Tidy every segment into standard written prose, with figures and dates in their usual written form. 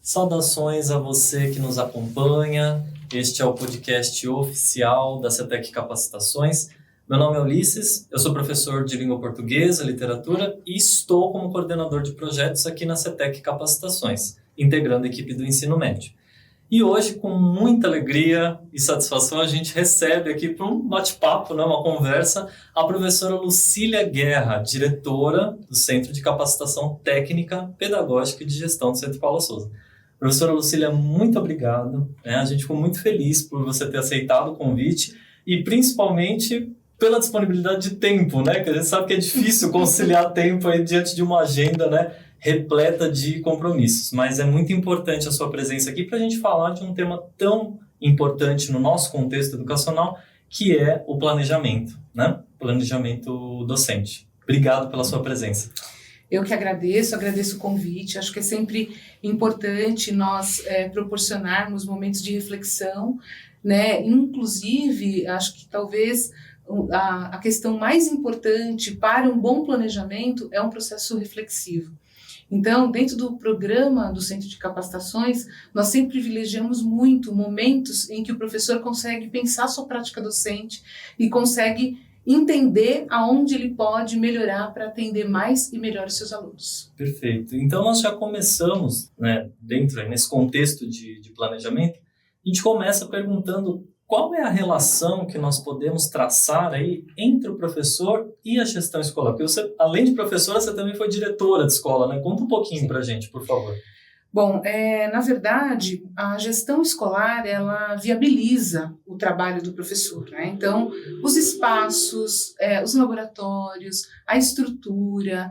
Saudações a você que nos acompanha. Este é o podcast oficial da CETEC Capacitações. Meu nome é Ulisses, eu sou professor de língua portuguesa, literatura e estou como coordenador de projetos aqui na CETEC Capacitações, integrando a equipe do ensino médio. E hoje, com muita alegria e satisfação, a gente recebe aqui para um bate-papo, uma conversa, a professora Lucília Guerra, diretora do Centro de Capacitação Técnica, Pedagógica e de Gestão do Centro Paula Souza. Professora Lucília, muito obrigado. A gente ficou muito feliz por você ter aceitado o convite e principalmente pela disponibilidade de tempo, que a gente sabe que é difícil conciliar tempo aí diante de uma agenda, repleta de compromissos. Mas é muito importante a sua presença aqui para a gente falar de um tema tão importante no nosso contexto educacional, que é o planejamento, Planejamento docente. Obrigado pela sua presença. Eu que agradeço o convite. Acho que é sempre importante nós proporcionarmos momentos de reflexão, Inclusive, acho que talvez a questão mais importante para um bom planejamento é um processo reflexivo. Então, dentro do programa do Centro de Capacitações, nós sempre privilegiamos muito momentos em que o professor consegue pensar sua prática docente e consegue entender aonde ele pode melhorar para atender mais e melhor os seus alunos. Perfeito. Então, nós já começamos, nesse contexto de planejamento, a gente começa perguntando qual é a relação que nós podemos traçar aí entre o professor e a gestão escolar. Porque você, além de professora, você também foi diretora de escola, Conta um pouquinho para a gente, por favor. Bom, na verdade, a gestão escolar, ela viabiliza o trabalho do professor, Então, os espaços, os laboratórios, a estrutura,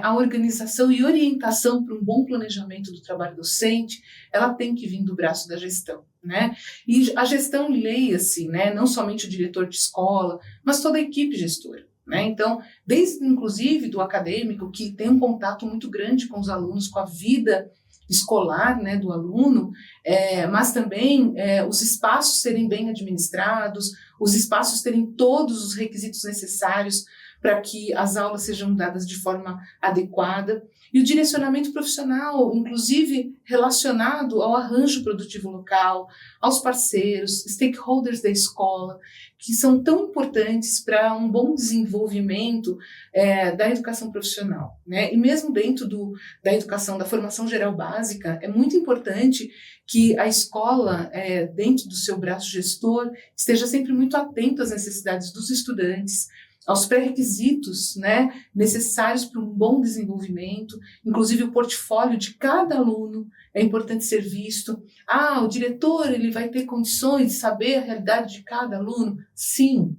a organização e orientação para um bom planejamento do trabalho docente, ela tem que vir do braço da gestão, E a gestão leia-se, não somente o diretor de escola, mas toda a equipe gestora. Então, desde inclusive do acadêmico, que tem um contato muito grande com os alunos, com a vida escolar do aluno, mas também os espaços serem bem administrados, os espaços terem todos os requisitos necessários para que as aulas sejam dadas de forma adequada, e o direcionamento profissional, inclusive relacionado ao arranjo produtivo local, aos parceiros, stakeholders da escola, que são tão importantes para um bom desenvolvimento da educação profissional. E mesmo dentro da educação, da formação geral básica, é muito importante que a escola, dentro do seu braço gestor, esteja sempre muito atento às necessidades dos estudantes, aos pré-requisitos necessários para um bom desenvolvimento, inclusive o portfólio de cada aluno é importante ser visto. O diretor ele vai ter condições de saber a realidade de cada aluno? Sim.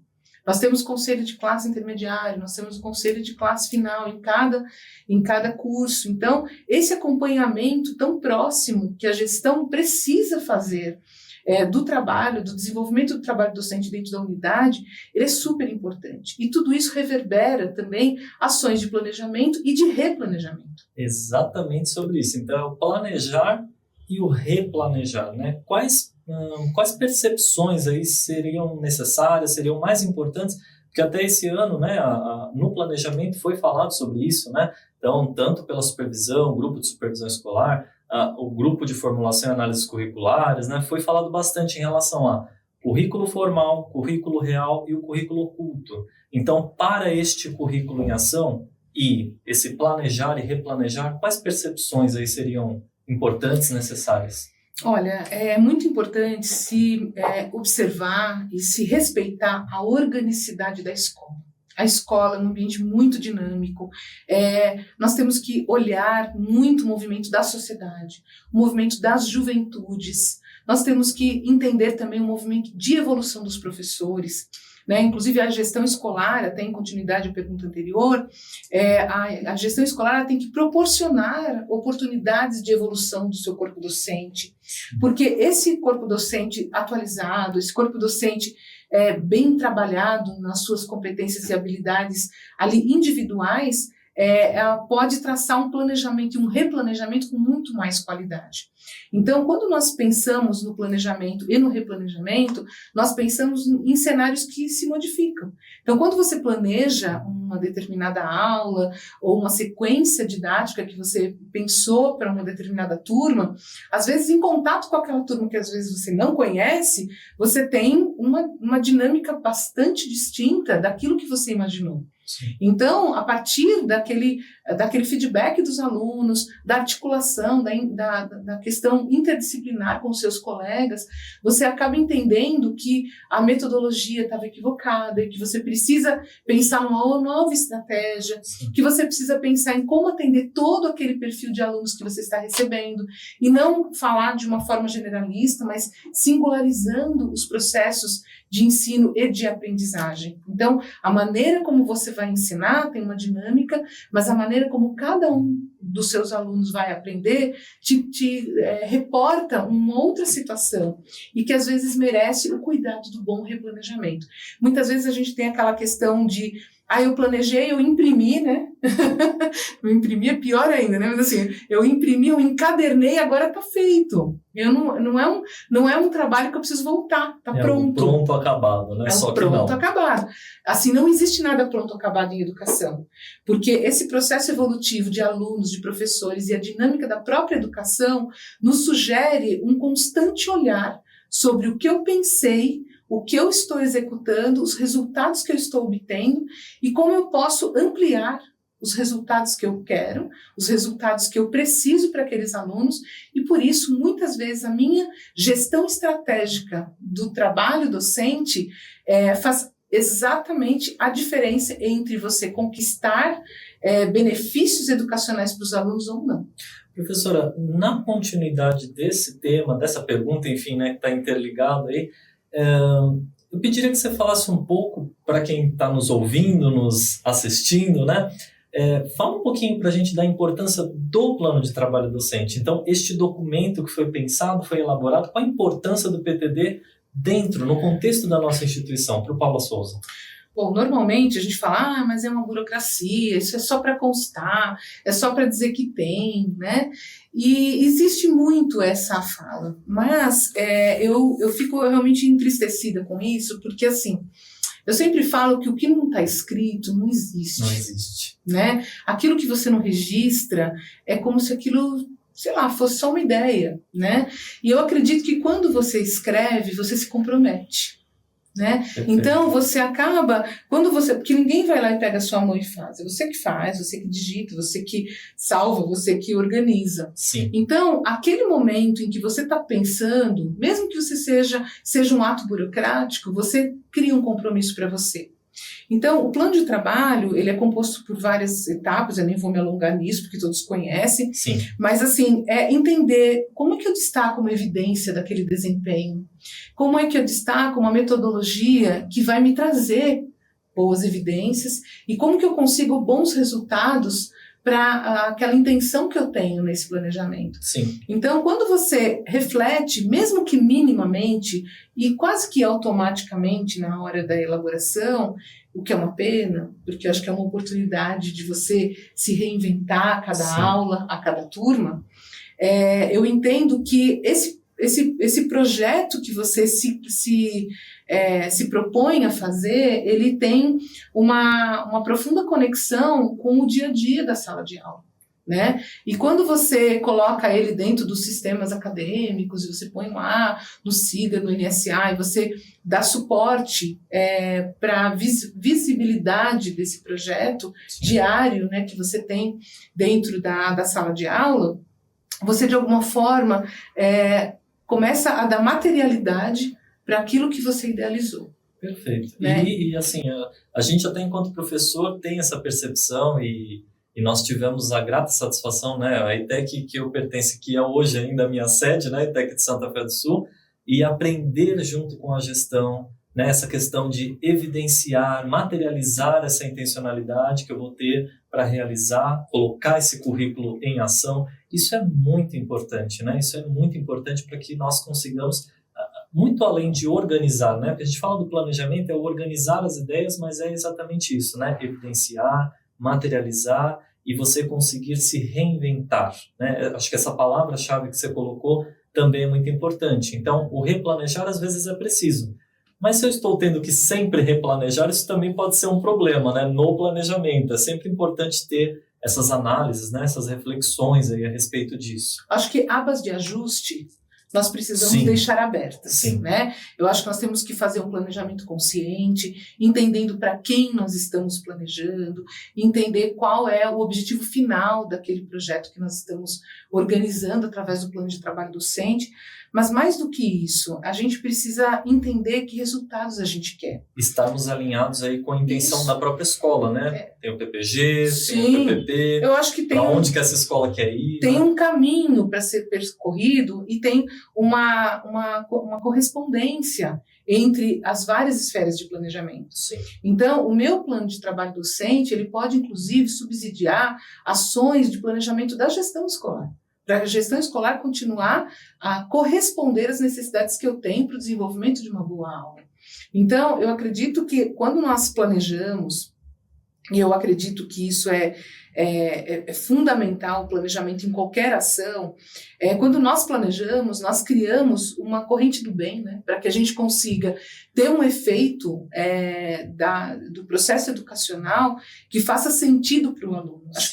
Nós temos conselho de classe intermediário, nós temos conselho de classe final em cada curso. Então, esse acompanhamento tão próximo que a gestão precisa fazer do trabalho, do desenvolvimento do trabalho docente dentro da unidade, ele é super importante. E tudo isso reverbera também ações de planejamento e de replanejamento. Exatamente sobre isso. Então, o planejar e o replanejar, Quais percepções aí seriam necessárias, seriam mais importantes? Porque até esse ano, no planejamento foi falado sobre isso, Então, tanto pela supervisão, grupo de supervisão escolar, o grupo de formulação e análises curriculares, foi falado bastante em relação a currículo formal, currículo real e o currículo oculto. Então, para este currículo em ação e esse planejar e replanejar, quais percepções aí seriam importantes, necessárias? Olha, é muito importante se observar e se respeitar a organicidade da escola. A escola é um ambiente muito dinâmico, nós temos que olhar muito o movimento da sociedade, o movimento das juventudes, nós temos que entender também o movimento de evolução dos professores, Inclusive a gestão escolar, até em continuidade à pergunta anterior, a gestão escolar tem que proporcionar oportunidades de evolução do seu corpo docente, porque esse corpo docente atualizado, esse corpo docente bem trabalhado nas suas competências e habilidades ali individuais, ela pode traçar um planejamento e um replanejamento com muito mais qualidade. Então, quando nós pensamos no planejamento e no replanejamento, nós pensamos em cenários que se modificam. Então, quando você planeja uma determinada aula ou uma sequência didática que você pensou para uma determinada turma, às vezes em contato com aquela turma que às vezes você não conhece, você tem uma dinâmica bastante distinta daquilo que você imaginou. Sim. Então, a partir daquele feedback dos alunos, da articulação, da questão interdisciplinar com os seus colegas, você acaba entendendo que a metodologia estava equivocada e que você precisa pensar numa nova estratégia, Sim. que você precisa pensar em como atender todo aquele perfil de alunos que você está recebendo e não falar de uma forma generalista, mas singularizando os processos de ensino e de aprendizagem. Então, a maneira como você vai ensinar tem uma dinâmica, mas a maneira como cada um dos seus alunos vai aprender te reporta uma outra situação e que às vezes merece o cuidado do bom replanejamento. Muitas vezes a gente tem aquela questão de eu planejei, eu imprimi, né? Eu imprimi é pior ainda, né? Mas assim, eu imprimi, eu encadernei, agora tá feito. Não é um trabalho que eu preciso voltar, tá pronto. É um pronto acabado, né? Só que não. Pronto acabado. Assim, não existe nada pronto acabado em educação, porque esse processo evolutivo de alunos, de professores e a dinâmica da própria educação nos sugere um constante olhar sobre o que eu pensei, o que eu estou executando, os resultados que eu estou obtendo e como eu posso ampliar os resultados que eu quero, os resultados que eu preciso para aqueles alunos e, por isso, muitas vezes a minha gestão estratégica do trabalho docente faz exatamente a diferença entre você conquistar benefícios educacionais para os alunos ou não. Professora, na continuidade desse tema, dessa pergunta, enfim, né, que está interligado aí, eu pediria que você falasse um pouco para quem está nos ouvindo, nos assistindo, né? Fala um pouquinho para a gente da importância do plano de trabalho docente. Então, este documento que foi pensado, foi elaborado, qual a importância do PTD dentro, no contexto da nossa instituição, para o Paula Souza? Bom, normalmente a gente fala, mas é uma burocracia, isso é só para constar, é só para dizer que tem, né? E existe muito essa fala, mas eu fico realmente entristecida com isso, porque assim, eu sempre falo que o que não está escrito não existe. Não existe. Né? Aquilo que você não registra é como se aquilo, sei lá, fosse só uma ideia, né? E eu acredito que quando você escreve, você se compromete. Né? Então você acaba, porque ninguém vai lá e pega a sua mão e faz, é você que faz, você que digita, você que salva, você que organiza. Sim. Então aquele momento em que você está pensando, mesmo que você seja um ato burocrático, você cria um compromisso para você. Então, o plano de trabalho, ele é composto por várias etapas, eu nem vou me alongar nisso, porque todos conhecem. Sim. Mas, assim, entender como é que eu destaco uma evidência daquele desempenho, como é que eu destaco uma metodologia que vai me trazer boas evidências e como que eu consigo bons resultados para aquela intenção que eu tenho nesse planejamento. Sim. Então, quando você reflete, mesmo que minimamente e quase que automaticamente na hora da elaboração, o que é uma pena, porque eu acho que é uma oportunidade de você se reinventar a cada Sim. aula, a cada turma, eu entendo que esse projeto que você se propõe a fazer, ele tem uma profunda conexão com o dia a dia da sala de aula. Né? E quando você coloca ele dentro dos sistemas acadêmicos, e você põe lá no SIGA, no NSA, e você dá suporte para a visibilidade desse projeto diário, né, que você tem dentro da sala de aula, você de alguma forma começa a dar materialidade para aquilo que você idealizou. Perfeito. Né? E assim, a gente até enquanto professor tem essa percepção e nós tivemos a grata satisfação, né, a ETEC que eu pertenço, que é hoje ainda a minha sede, né, a ETEC de Santa Fé do Sul, e aprender junto com a gestão, né, essa questão de evidenciar, materializar essa intencionalidade que eu vou ter para realizar, colocar esse currículo em ação, isso é muito importante, né, isso é muito importante para que nós consigamos, muito além de organizar, né, porque a gente fala do planejamento, é organizar as ideias, mas é exatamente isso, né, evidenciar, materializar e você conseguir se reinventar, né? Acho que essa palavra-chave que você colocou também é muito importante. Então, o replanejar às vezes é preciso. Mas se eu estou tendo que sempre replanejar, isso também pode ser um problema, né? No planejamento. É sempre importante ter essas análises, né? Essas reflexões aí a respeito disso. Acho que abas de ajuste nós precisamos Sim. deixar abertas, Sim. né? Eu acho que nós temos que fazer um planejamento consciente, entendendo para quem nós estamos planejando, entender qual é o objetivo final daquele projeto que nós estamos organizando através do plano de trabalho docente. Mas mais do que isso, a gente precisa entender que resultados a gente quer. Estarmos alinhados aí com a intenção da própria escola, né? Tem o PPG, Sim. tem o PPP. Eu acho que tem para onde que essa escola quer ir? Tem, né? um caminho para ser percorrido e tem uma correspondência entre as várias esferas de planejamento. Sim. Então, o meu plano de trabalho docente, ele pode, inclusive, subsidiar ações de planejamento da gestão escolar, para a gestão escolar continuar a corresponder às necessidades que eu tenho para o desenvolvimento de uma boa aula. Então, eu acredito que quando nós planejamos, e eu acredito que isso é fundamental, o planejamento em qualquer ação, quando nós planejamos, nós criamos uma corrente do bem, né, para que a gente consiga ter um efeito do processo educacional que faça sentido para o aluno. Acho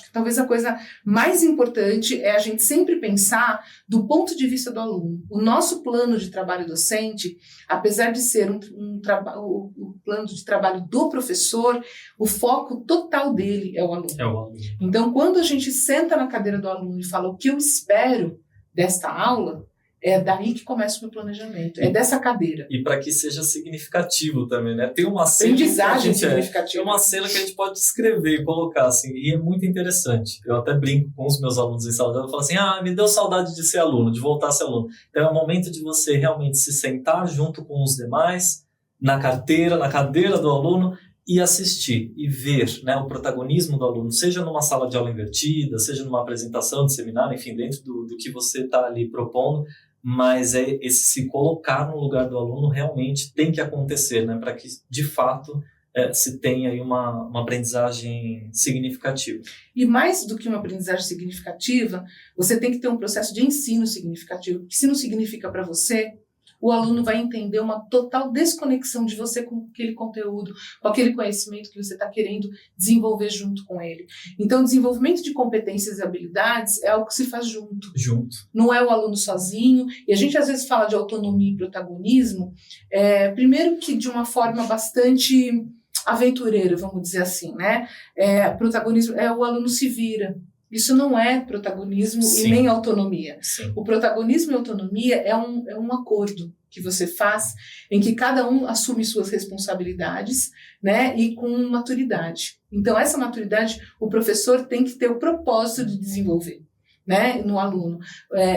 que talvez a coisa mais importante é a gente sempre pensar do ponto de vista do aluno. O nosso plano de trabalho docente, apesar de ser o plano de trabalho do professor, o foco total dele é o aluno. É o aluno. Então, quando a gente senta na cadeira do aluno e fala o que eu espero desta aula, é daí que começa o meu planejamento, é dessa cadeira. E para que seja significativo também, né? Tem uma cena aprendizagem significativa. Tem uma cena que a gente pode descrever, colocar assim, e é muito interessante. Eu até brinco com os meus alunos em sala de aula, eu falo assim, me deu saudade de ser aluno, de voltar a ser aluno. Então é o momento de você realmente se sentar junto com os demais, na cadeira do aluno, e assistir e ver, né, o protagonismo do aluno, seja numa sala de aula invertida, seja numa apresentação de seminário, enfim, dentro do que você está ali propondo, mas esse se colocar no lugar do aluno realmente tem que acontecer, né, para que de fato se tenha aí uma aprendizagem significativa. E mais do que uma aprendizagem significativa, você tem que ter um processo de ensino significativo, que se não significa para você, o aluno vai entender uma total desconexão de você com aquele conteúdo, com aquele conhecimento que você está querendo desenvolver junto com ele. Então, o desenvolvimento de competências e habilidades é algo que se faz junto. Não é o aluno sozinho. E a gente, às vezes, fala de autonomia e protagonismo, primeiro que de uma forma bastante aventureira, vamos dizer assim, né? Protagonismo o aluno se vira. Isso não é protagonismo e nem autonomia. Sim. O protagonismo e autonomia é um acordo que você faz em que cada um assume suas responsabilidades, né, e com maturidade. Então, essa maturidade o professor tem que ter o propósito de desenvolver, né, no aluno.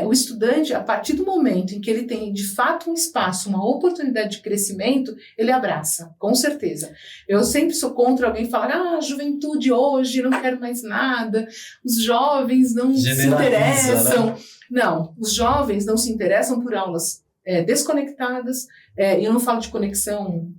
O estudante, a partir do momento em que ele tem de fato um espaço, uma oportunidade de crescimento, ele abraça, com certeza. Eu sempre sou contra alguém falar, a juventude hoje, não quero mais nada, os jovens não se interessam. Né? Não, os jovens não se interessam por aulas desconectadas, e eu não falo de conexão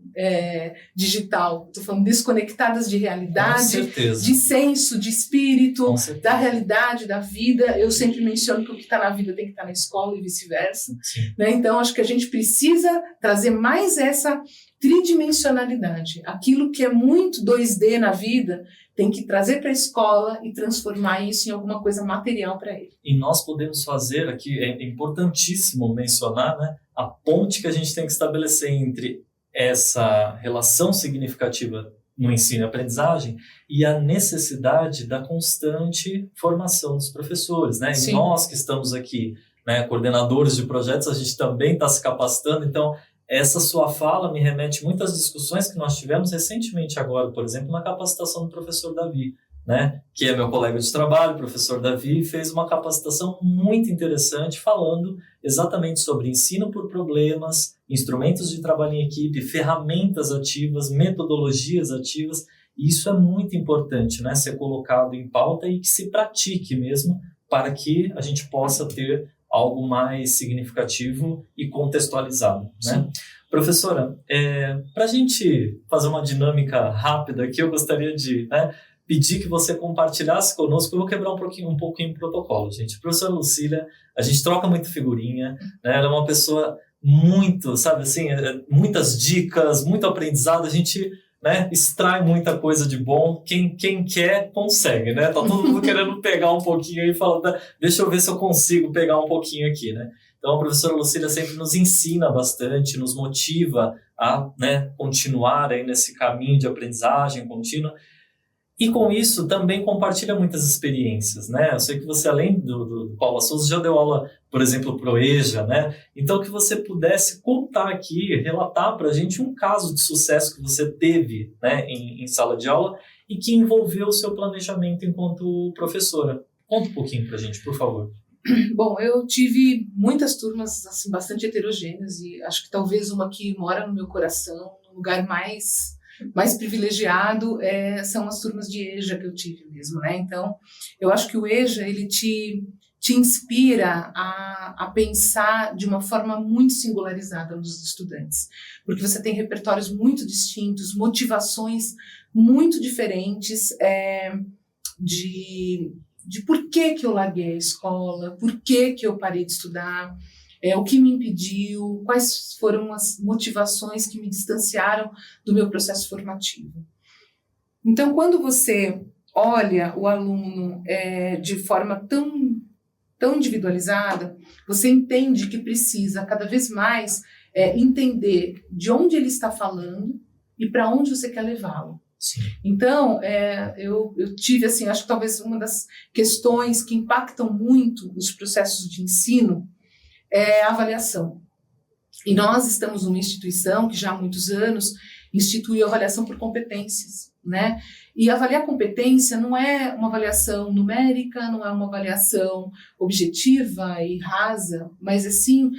digital, estou falando desconectadas de realidade, de senso, de espírito, da realidade, da vida. Eu sempre menciono que o que está na vida tem que estar na escola e vice-versa. Né? Então, acho que a gente precisa trazer mais essa tridimensionalidade. Aquilo que é muito 2D na vida, tem que trazer para a escola e transformar isso em alguma coisa material para ele. E nós podemos fazer aqui, é importantíssimo mencionar, né, a ponte que a gente tem que estabelecer entre essa relação significativa no ensino e aprendizagem e a necessidade da constante formação dos professores, né? E nós que estamos aqui, né, coordenadores de projetos, a gente também está se capacitando. Então, essa sua fala me remete muitas discussões que nós tivemos recentemente agora, por exemplo, na capacitação do professor Davi, né, que é meu colega de trabalho, o professor Davi, fez uma capacitação muito interessante falando exatamente sobre ensino por problemas, instrumentos de trabalho em equipe, ferramentas ativas, metodologias ativas, e isso é muito importante, né, ser colocado em pauta e que se pratique mesmo para que a gente possa ter algo mais significativo e contextualizado, né? Professora, para a gente fazer uma dinâmica rápida aqui, eu gostaria de pedir que você compartilhasse conosco. Eu vou quebrar um pouquinho o protocolo, gente. A professora Lucília, a gente troca muito figurinha, né? Ela é uma pessoa muito, sabe assim, muitas dicas, muito aprendizado. A gente, né, extrai muita coisa de bom. Quem quer, consegue, né? Tá todo mundo querendo pegar um pouquinho aí e falar, deixa eu ver se eu consigo pegar um pouquinho aqui, né? Então, a professora Lucília sempre nos ensina bastante, nos motiva a, né, continuar aí nesse caminho de aprendizagem contínua. E com isso também compartilha muitas experiências, né? Eu sei que você, além do Paula Souza, já deu aula, por exemplo, pro EJA, né? Então, que você pudesse contar aqui, relatar para a gente um caso de sucesso que você teve, né, em sala de aula e que envolveu o seu planejamento enquanto professora. Conta um pouquinho para a gente, por favor. Bom, eu tive muitas turmas assim, bastante heterogêneas e acho que talvez uma que mora no meu coração, no lugar mais privilegiado, são as turmas de EJA que eu tive mesmo, né? Então, eu acho que o EJA, ele te inspira a pensar de uma forma muito singularizada nos estudantes, porque você tem repertórios muito distintos, motivações muito diferentes, de por que eu larguei a escola, por que eu parei de estudar, o que me impediu, quais foram as motivações que me distanciaram do meu processo formativo. Então, quando você olha o aluno de forma tão individualizada, você entende que precisa cada vez mais entender de onde ele está falando e para onde você quer levá-lo. Sim. Então, eu tive, assim, acho que talvez uma das questões que impactam muito os processos de ensino é a avaliação. E nós estamos numa instituição que já há muitos anos instituiu a avaliação por competências, né? E avaliar competência não é uma avaliação numérica, não é uma avaliação objetiva e rasa, mas, assim,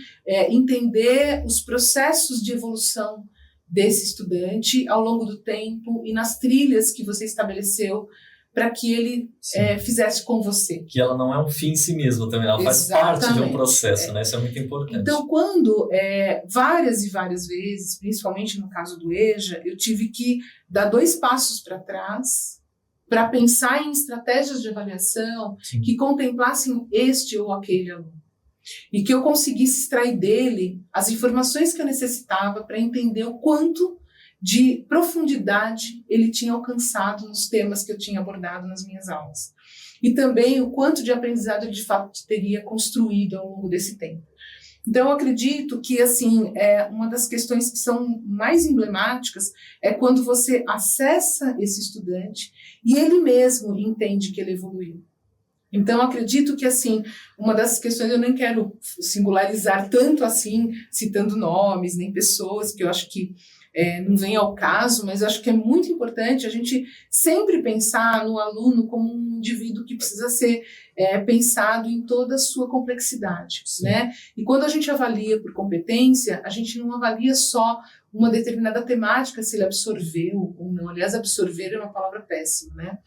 entender os processos de evolução desse estudante ao longo do tempo e nas trilhas que você estabeleceu para que ele fizesse com você. Que ela não é um fim em si mesma também, ela faz parte de um processo, né? Isso é muito importante. Então, quando várias e várias vezes, principalmente no caso do EJA, eu tive que dar 2 passos para trás para pensar em estratégias de avaliação que contemplassem este ou aquele aluno. E que eu conseguisse extrair dele as informações que eu necessitava para entender o quanto de profundidade ele tinha alcançado nos temas que eu tinha abordado nas minhas aulas. E também o quanto de aprendizado ele de fato teria construído ao longo desse tempo. Então, eu acredito que, assim, uma das questões que são mais emblemáticas é quando você acessa esse estudante e ele mesmo entende que ele evoluiu. Então, acredito que, assim, uma das questões, eu nem quero singularizar tanto assim, citando nomes, nem pessoas, que eu acho que não vem ao caso, mas eu acho que é muito importante a gente sempre pensar no aluno como um indivíduo que precisa ser pensado em toda a sua complexidade, né? E quando a gente avalia por competência, a gente não avalia só uma determinada temática, se ele absorveu ou não. Aliás, absorver é uma palavra péssima, né?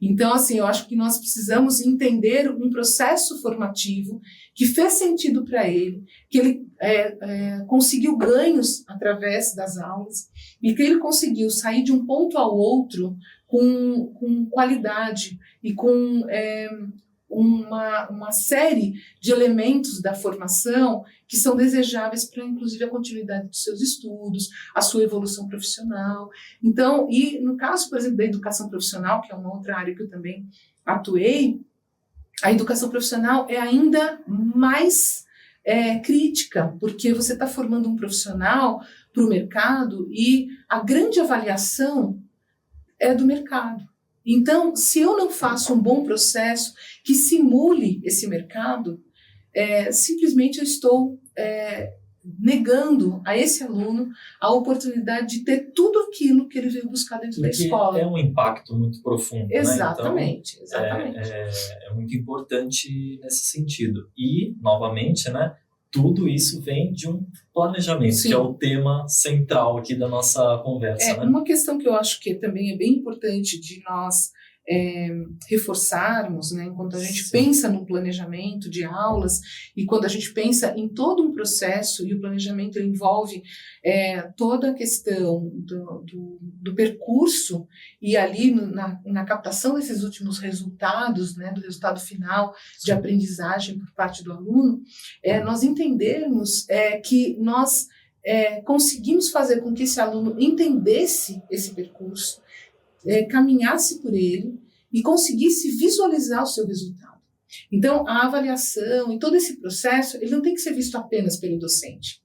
Então, assim, eu acho que nós precisamos entender um processo formativo que fez sentido para ele, que ele conseguiu ganhos através das aulas e que ele conseguiu sair de um ponto ao outro com qualidade e com uma série de elementos da formação que são desejáveis para, inclusive, a continuidade dos seus estudos, a sua evolução profissional. Então, e no caso, por exemplo, da educação profissional, que é uma outra área que eu também atuei, a educação profissional é ainda mais crítica, porque você está formando um profissional para o mercado e a grande avaliação é do mercado. Então, se eu não faço um bom processo que simule esse mercado, simplesmente eu estou negando a esse aluno a oportunidade de ter tudo aquilo que ele veio buscar dentro da escola. É um impacto muito profundo. Exatamente, né? Então, exatamente. É muito importante nesse sentido. E, novamente, né, tudo isso vem de um planejamento, que é o tema central aqui da nossa conversa. Né? Uma questão que eu acho que também é bem importante de nós reforçarmos, né, enquanto a gente pensa no planejamento de aulas e quando a gente pensa em todo um processo, e o planejamento envolve toda a questão do percurso e ali na captação desses últimos resultados, né, do resultado final de aprendizagem por parte do aluno, nós entendermos que nós conseguimos fazer com que esse aluno entendesse esse percurso, caminhasse por ele e conseguisse visualizar o seu resultado. Então, a avaliação e todo esse processo, ele não tem que ser visto apenas pelo docente.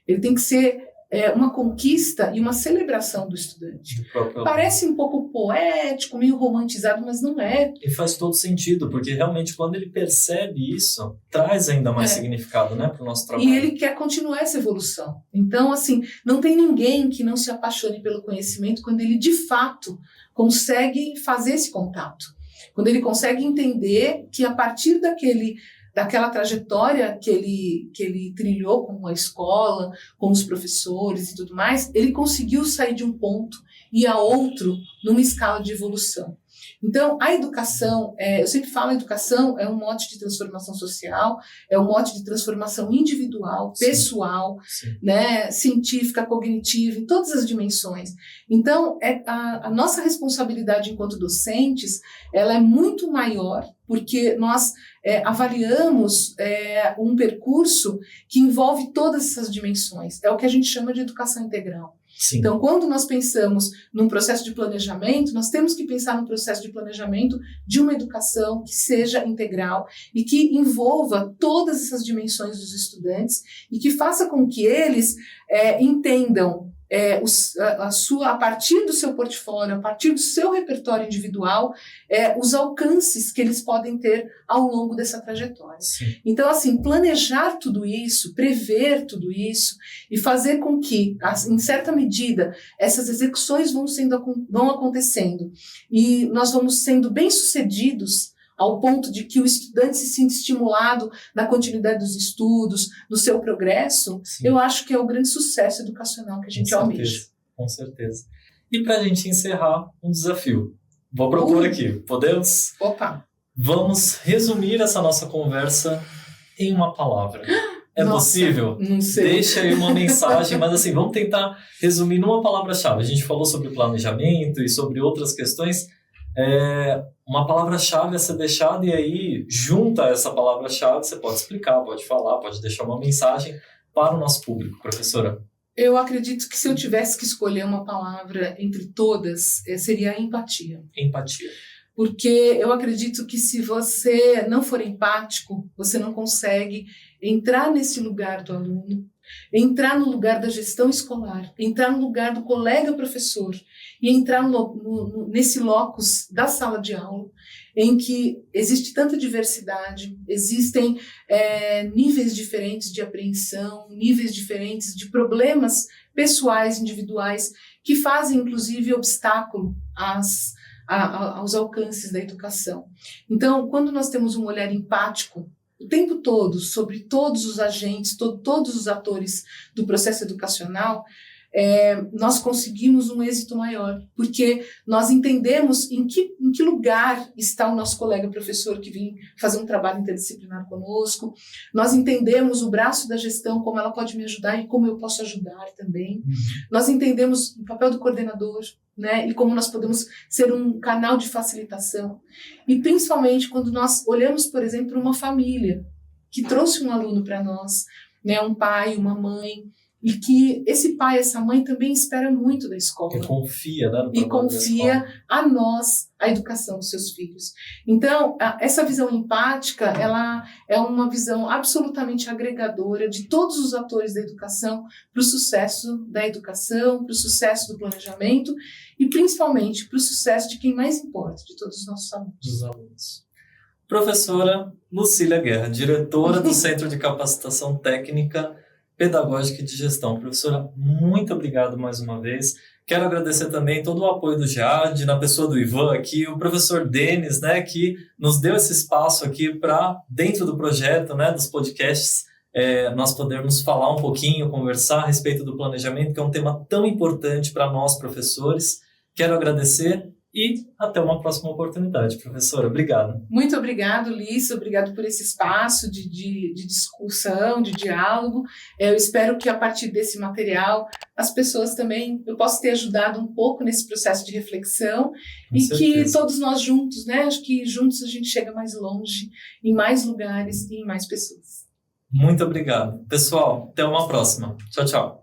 Ele tem que ser uma conquista e uma celebração do estudante. Parece um pouco poético, meio romantizado, mas não é. E faz todo sentido, porque realmente quando ele percebe isso, traz ainda mais significado, né, para o nosso trabalho. E ele quer continuar essa evolução. Então, assim, não tem ninguém que não se apaixone pelo conhecimento quando ele, de fato, consegue fazer esse contato. Quando ele consegue entender que a partir daquela trajetória que ele trilhou com a escola, com os professores e tudo mais, ele conseguiu sair de um ponto e a outro numa escala de evolução. Então, a educação, eu sempre falo, a educação é um mote de transformação social, é um mote de transformação individual, pessoal, né, científica, cognitiva, em todas as dimensões. Então, a nossa responsabilidade enquanto docentes, ela é muito maior, porque nós avaliamos um percurso que envolve todas essas dimensões. É o que a gente chama de educação integral. Sim. Então, quando nós pensamos num processo de planejamento, nós temos que pensar num processo de planejamento de uma educação que seja integral e que envolva todas essas dimensões dos estudantes e que faça com que eles entendam a partir do seu portfólio, a partir do seu repertório individual, os alcances que eles podem ter ao longo dessa trajetória. Sim. Então, assim, planejar tudo isso, prever tudo isso e fazer com que, em certa medida, essas execuções vão acontecendo e nós vamos sendo bem-sucedidos ao ponto de que o estudante se sinta estimulado na continuidade dos estudos, no seu progresso, sim, eu acho que é o grande sucesso educacional que a gente almeja. Com certeza. E para a gente encerrar, um desafio. Vou propor aqui, podemos? Opa! Vamos resumir essa nossa conversa em uma palavra. É possível? Não sei. Deixa aí uma mensagem, mas assim, vamos tentar resumir numa palavra-chave. A gente falou sobre planejamento e sobre outras questões. Uma palavra-chave a ser deixada e aí, junto a essa palavra-chave, você pode explicar, pode falar, pode deixar uma mensagem para o nosso público, professora. Eu acredito que se eu tivesse que escolher uma palavra entre todas, seria empatia. Empatia. Porque eu acredito que se você não for empático, você não consegue entrar nesse lugar do aluno, entrar no lugar da gestão escolar, entrar no lugar do colega professor e entrar nesse locus da sala de aula, em que existe tanta diversidade, existem níveis diferentes de apreensão, níveis diferentes de problemas pessoais, individuais, que fazem, inclusive, obstáculo aos alcances da educação. Então, quando nós temos um olhar empático o tempo todo sobre todos os agentes, todos os atores do processo educacional, nós conseguimos um êxito maior, porque nós entendemos em que lugar está o nosso colega professor que vem fazer um trabalho interdisciplinar conosco, nós entendemos o braço da gestão, como ela pode me ajudar e como eu posso ajudar também, nós entendemos o papel do coordenador, né, e como nós podemos ser um canal de facilitação, e principalmente quando nós olhamos, por exemplo, uma família que trouxe um aluno para nós, né, um pai, uma mãe, e que esse pai, essa mãe também espera muito da escola. E confia, né, e confia a nós a educação dos seus filhos. Então, essa visão empática, ela é uma visão absolutamente agregadora de todos os atores da educação para o sucesso da educação, para o sucesso do planejamento e principalmente para o sucesso de quem mais importa, de todos os nossos alunos. Dos alunos. Professora Lucília Guerra, diretora do Centro de Capacitação Técnica Pedagógica e de Gestão. Professora, muito obrigado mais uma vez. Quero agradecer também todo o apoio do GEAD, na pessoa do Ivan aqui, o professor Denis, né, que nos deu esse espaço aqui para, dentro do projeto, né, dos podcasts, nós podermos falar um pouquinho, conversar a respeito do planejamento, que é um tema tão importante para nós, professores. Quero agradecer e até uma próxima oportunidade, professora. Obrigado. Muito obrigado, Ulisses, obrigado por esse espaço de discussão, de diálogo. Eu espero que a partir desse material as pessoas também, eu possa ter ajudado um pouco nesse processo de reflexão Com e certeza. que todos nós juntos, né? Acho que juntos a gente chega mais longe, em mais lugares e em mais pessoas. Muito obrigado. Pessoal, até uma próxima. Tchau, tchau.